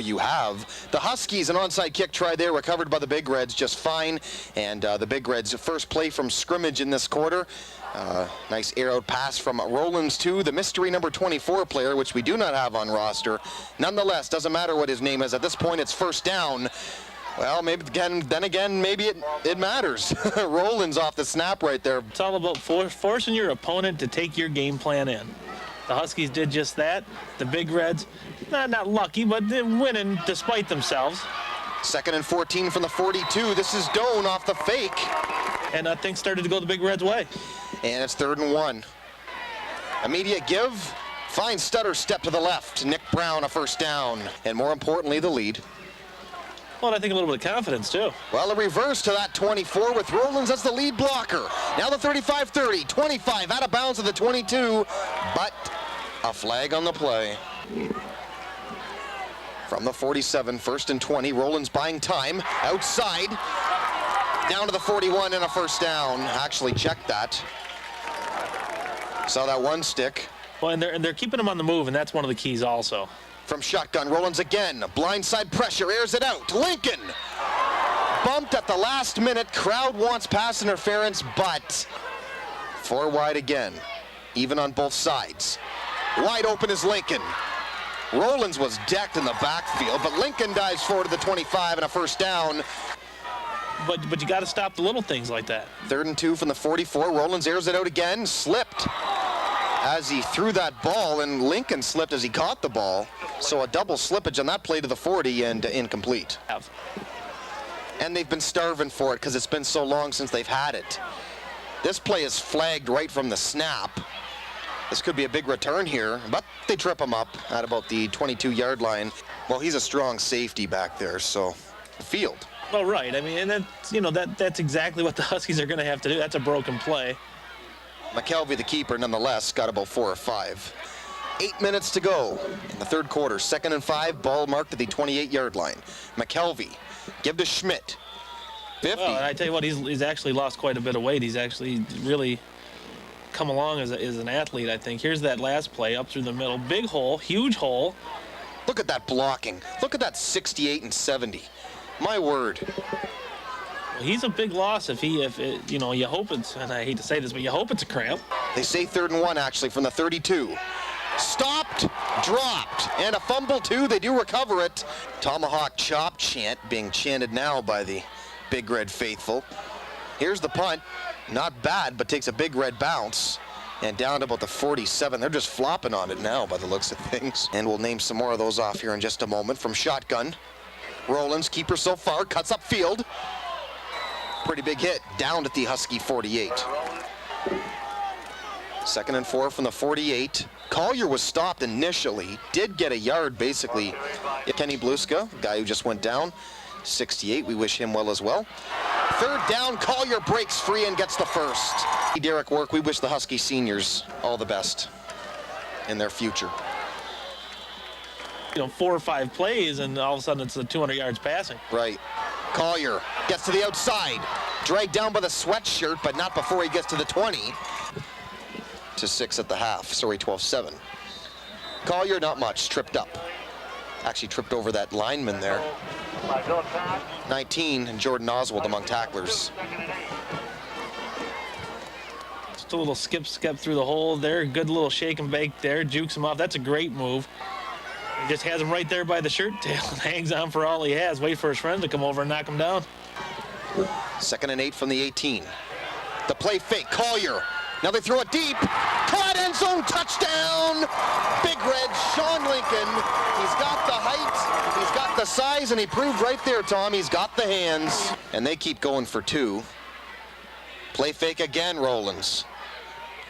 you have. The Huskies, an onside kick try there, recovered by the Big Reds just fine. And the Big Reds' first play from scrimmage in this quarter. Nice arrowed pass from Rollins to the mystery number 24 player, which we do not have on roster. Nonetheless, doesn't matter what his name is. At this point, it's first down. Well, maybe then again, maybe it matters. Rollins off the snap right there. It's all about forcing your opponent to take your game plan in. The Huskies did just that. The Big Reds, not lucky, but they're winning despite themselves. 2nd and 14 from the 42. This is Doan off the fake. And things started to go the Big Reds' way. And it's 3rd and 1. Immediate give. Fine stutter step to the left. Nick Brown a first down. And more importantly, the lead. Well, I think a little bit of confidence, too. Well, a reverse to that 24 with Rollins as the lead blocker. Now the 35-30, 25 out of bounds of the 22, but a flag on the play. From the 47, 1st and 20, Rollins buying time, outside, down to the 41 and a first down. Actually checked that. Saw that one stick. Well, and they're keeping him on the move, and that's one of the keys also. From shotgun, Rollins again, blindside pressure, airs it out. Lincoln bumped at the last minute. Crowd wants pass interference, but 4 wide again, even on both sides. Wide open is Lincoln. Rollins was decked in the backfield, but Lincoln dives forward to the 25 and a first down. But you got to stop the little things like that. 3rd and 2 from the 44. Rollins airs it out again, slipped as he threw that ball, and Lincoln slipped as he caught the ball. So a double slippage on that play to the 40 and incomplete. And they've been starving for it because it's been so long since they've had it. This play is flagged right from the snap. This could be a big return here, but they trip him up at about the 22-yard line. Well, he's a strong safety back there, so field. Well, right. I mean, and that's exactly what the Huskies are going to have to do. That's a broken play. McKelvey, the keeper, nonetheless, got about 4 or 5. 8 minutes to go in the 3rd quarter. 2nd and 5, ball marked at the 28-yard line. McKelvey, give to Schmidt. 50. Well, and I tell you what, he's actually lost quite a bit of weight. He's actually really come along as an athlete, I think. Here's that last play up through the middle. Big hole, huge hole. Look at that blocking. Look at that 68 and 70. My word. Well, he's a big loss you hope it's, and I hate to say this, but you hope it's a cramp. They say 3rd and 1, actually, from the 32. Stopped, dropped, and a fumble, too. They do recover it. Tomahawk chop chant being chanted now by the Big Red faithful. Here's the punt. Not bad, but takes a Big Red bounce. And down to about the 47. They're just flopping on it now by the looks of things. And we'll name some more of those off here in just a moment. From shotgun, Rollins, keeper so far, cuts up field. Pretty big hit, down at the Husky 48. 2nd and 4 from the 48. Collier was stopped initially, did get a yard basically. Kenny Bluska, guy who just went down, 68, we wish him well as well. 3rd down, Collier breaks free and gets the first. Derek Work, we wish the Husky seniors all the best in their future. 4 or 5 plays, and all of a sudden it's 200 yards passing. Right. Collier gets to the outside, dragged down by the sweatshirt, but not before he gets to the 20. To 6 at the half, sorry, 12-7. Collier, not much, tripped up. Actually tripped over that lineman there. 19, and Jordan Oswald among tacklers. Just a little skip through the hole there. Good little shake and bake there, jukes him off. That's a great move. He just has him right there by the shirt tail and hangs on for all he has. Wait for his friend to come over and knock him down. 2nd and 8 from the 18. The play fake, Collier. Now they throw it deep. Caught, end zone, touchdown! Big Red, Sean Lincoln. He's got the height, he's got the size, and he proved right there, Tom, he's got the hands. And they keep going for 2. Play fake again, Rollins.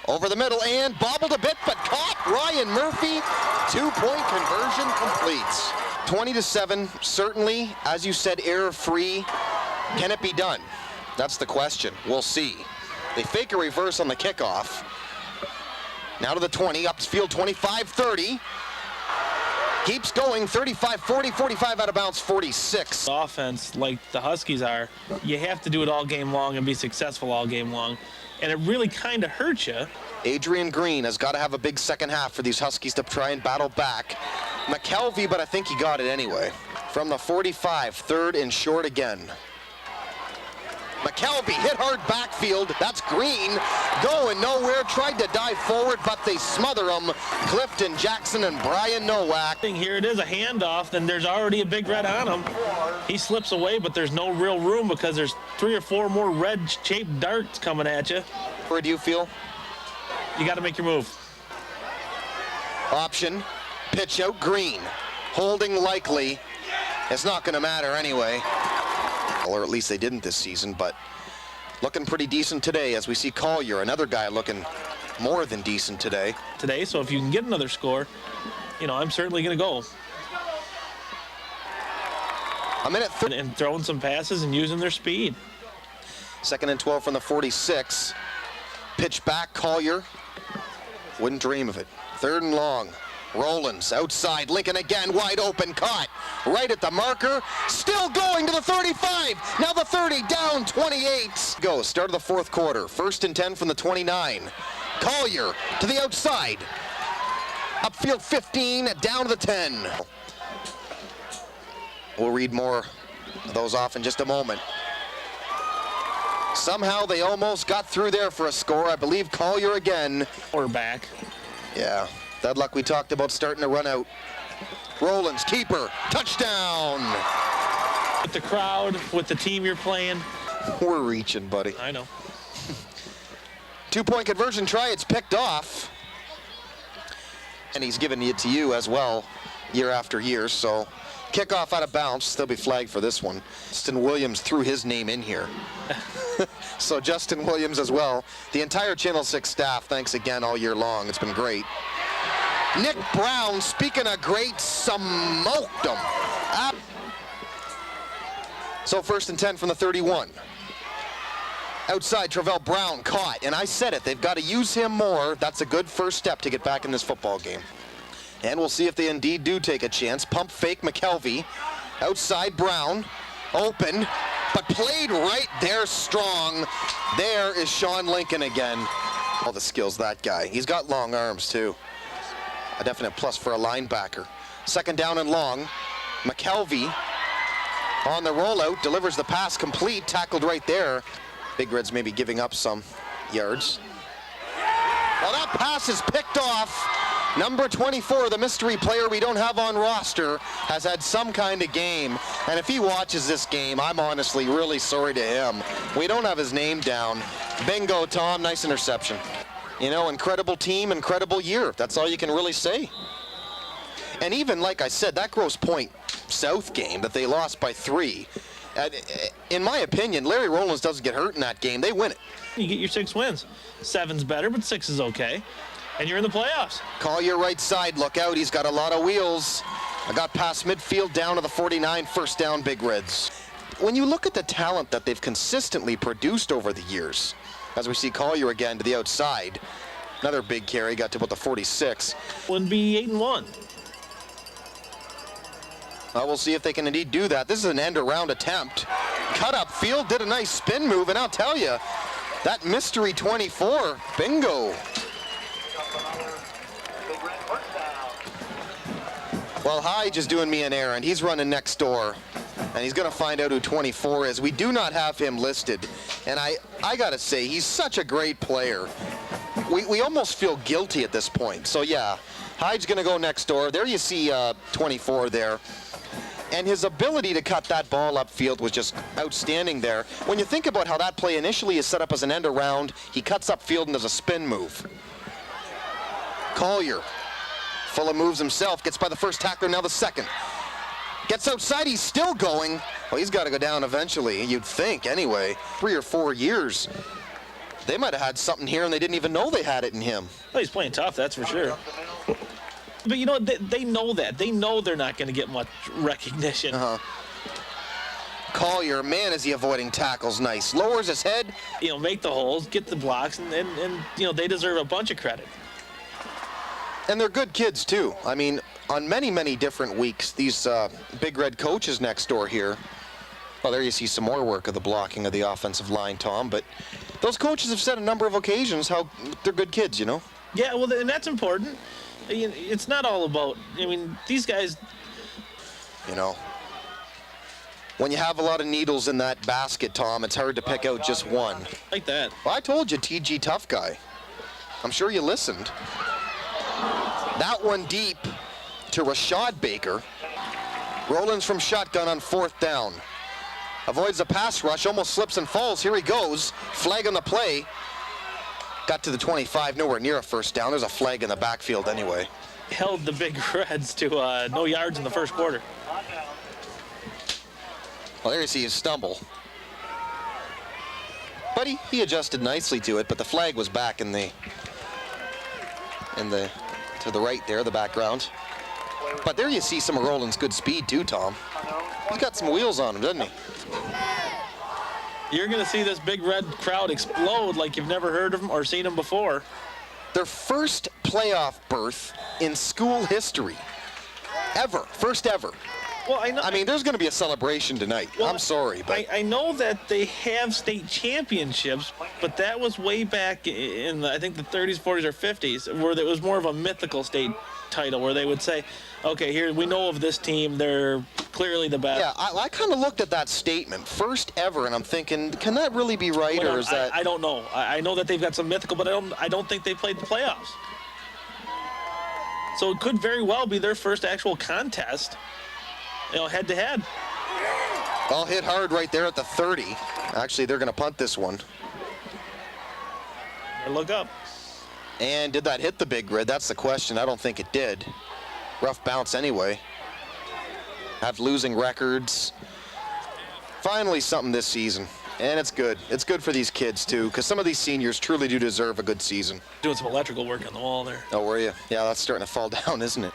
Over the middle and bobbled a bit, but caught. Ryan Murphy, 2-point conversion completes. 20-7, certainly, as you said, error-free. Can it be done? That's the question. We'll see. They fake a reverse on the kickoff. Now to the 20, upfield 25-30. Keeps going, 35-40, 45 out of bounds, 46. Offense, like the Huskies are, you have to do it all game long and be successful all game long. And it really kind of hurts you. Adrian Green has got to have a big second half for these Huskies to try and battle back. McKelvey, but I think he got it anyway. From the 45, third and short again. McKelvey hit hard backfield. That's Green. Going nowhere. Tried to dive forward, but they smother him. Clifton Jackson and Brian Nowak. Here it is, a handoff, then there's already a big red on him. He slips away, but there's no real room because there's 3 or 4 more red-shaped darts coming at you. Where do you feel? You got to make your move. Option. Pitch out Green. Holding likely. It's not going to matter anyway. Or at least they didn't this season, but looking pretty decent today as we see Collier, another guy looking more than decent today. So if you can get another score, you know, I'm certainly going to go. A minute and throwing some passes and using their speed. 2nd and 12 from the 46. Pitch back, Collier. Wouldn't dream of it. 3rd and long. Rollins outside, Lincoln again, wide open, caught right at the marker, still going to the 35, now the 30, down 28. Go, start of the 4th quarter, 1st and 10 from the 29. Collier to the outside, upfield 15, down to the 10. We'll read more of those off in just a moment. Somehow they almost got through there for a score. I believe Collier again. Or back. Yeah. That luck we talked about starting to run out. Rollins, keeper, touchdown! With the crowd, with the team you're playing. We're reaching, buddy. I know. 2-point conversion try, it's picked off. And he's giving it to you as well, year after year, so kickoff out of bounds, they'll be flagged for this one. Justin Williams threw his name in here. So Justin Williams as well. The entire Channel 6 staff, thanks again all year long, it's been great. Nick Brown, speaking of great, smoked him. So 1st and 10 from the 31. Outside, Travell Brown caught, and I said it, they've got to use him more. That's a good first step to get back in this football game. And we'll see if they indeed do take a chance. Pump fake McKelvey. Outside, Brown, open, but played right there strong. There is Sean Lincoln again. All the skills, that guy. He's got long arms, too. A definite plus for a linebacker. 2nd down and long. McKelvey on the rollout, delivers the pass complete, tackled right there. Big Reds maybe giving up some yards. Well, that pass is picked off. Number 24, the mystery player we don't have on roster, has had some kind of game. And if he watches this game, I'm honestly really sorry to him. We don't have his name down. Bingo, Tom, nice interception. You know, incredible team, incredible year. That's all you can really say. And even, like I said, that Grosse Pointe South game that they lost by 3, in my opinion, Larry Rollins doesn't get hurt in that game. They win it. You get your 6 wins. 7's better, but 6 is okay. And you're in the playoffs. Collier right side, look out. He's got a lot of wheels. I got past midfield down to the 49, 1st down, Big Reds. When you look at the talent that they've consistently produced over the years, as we see Collier again to the outside. Another big carry, got to about the 46. Wouldn't be 8-1. We'll see if they can indeed do that. This is an end-around attempt. Cut up field, did a nice spin move, and I'll tell you, that mystery 24, bingo. Well, Hyde is doing me an errand. He's running next door, and he's going to find out who 24 is. We do not have him listed, and I got to say, he's such a great player. We almost feel guilty at this point. So, yeah, Hyde's going to go next door. There you see 24 there. And his ability to cut that ball upfield was just outstanding there. When you think about how that play initially is set up as an end around, he cuts upfield and does a spin move. Collier, full of moves himself, gets by the first tackler, now the 2nd. Gets outside, he's still going. Well, he's got to go down eventually, you'd think, anyway. 3 or 4 years. They might have had something here and they didn't even know they had it in him. Well, he's playing tough, that's for sure. But you know, they know that. They know they're not going to get much recognition. Collier, man, is he avoiding tackles nice. Lowers his head. You know, make the holes, get the blocks, and you know, they deserve a bunch of credit. And they're good kids, too. I mean, on many, many different weeks, these Big Red coaches next door here, well, there you see some more work of the blocking of the offensive line, Tom, but those coaches have said a number of occasions how they're good kids, you know? Yeah, well, and that's important. It's not all about, I mean, these guys. You know, when you have a lot of needles in that basket, Tom, it's hard to pick out just one. Like that. Well, I told you, TG tough guy. I'm sure you listened. That one deep to Rashad Baker. Rollins from shotgun on 4th down. Avoids the pass rush, almost slips and falls. Here he goes. Flag on the play. Got to the 25, nowhere near a first down. There's a flag in the backfield anyway. Held the Big Reds to no yards in the first quarter. Well, there you see his stumble. But he adjusted nicely to it, but the flag was back to the right there, the background. But there you see some of Roland's good speed too, Tom. He's got some wheels on him, doesn't he? You're going to see this Big Red crowd explode like you've never heard of them or seen them before. Their first playoff berth in school history. Ever. First ever. Well, I mean, there's going to be a celebration tonight. Well, I'm sorry, but I know that they have state championships, but that was way back in I think the 30s, 40s, or 50s, where it was more of a mythical state title, where they would say, okay, here we know of this team, they're clearly the best. Yeah, I kind of looked at that statement, first ever, and I'm thinking, can that really be right, Well, or is that? I don't know. I know that they've got some mythical, but I don't think they played the playoffs. So it could very well be their first actual contest. Head to head. All hit hard right there at the 30. Actually, they're going to punt this one. Look up. And did that hit the Big Red? That's the question. I don't think it did. Rough bounce anyway. Have losing records. Finally something this season. And it's good. It's good for these kids, too, because some of these seniors truly do deserve a good season. Doing some electrical work on the wall there. Oh, were you? Yeah, that's starting to fall down, isn't it?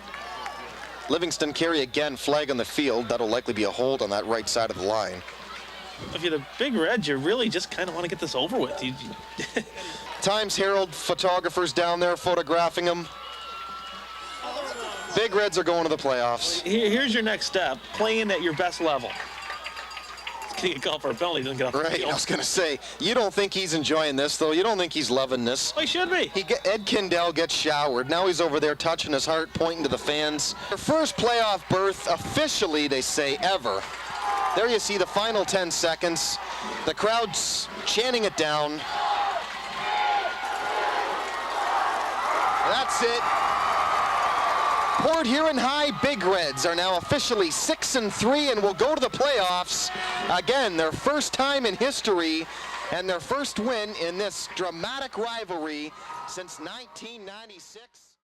Livingston carry again, flag on the field. That'll likely be a hold on that right side of the line. If you're the Big Reds, you really just kind of want to get this over with. Times Herald photographers down there photographing them. Big Reds are going to the playoffs. Here's your next step, playing at your best level. Can you call for a penalty? Doesn't get off the Right, field. I was going to say, you don't think he's enjoying this, though? You don't think he's loving this? Well, he should be. Ed Kindell gets showered. Now he's over there touching his heart, pointing to the fans. Their first playoff berth, officially, they say, ever. There you see the final 10 seconds. The crowd's chanting it down. That's it. Port Huron High Big Reds are now officially 6-3 and will go to the playoffs. Again, their first time in history and their first win in this dramatic rivalry since 1996.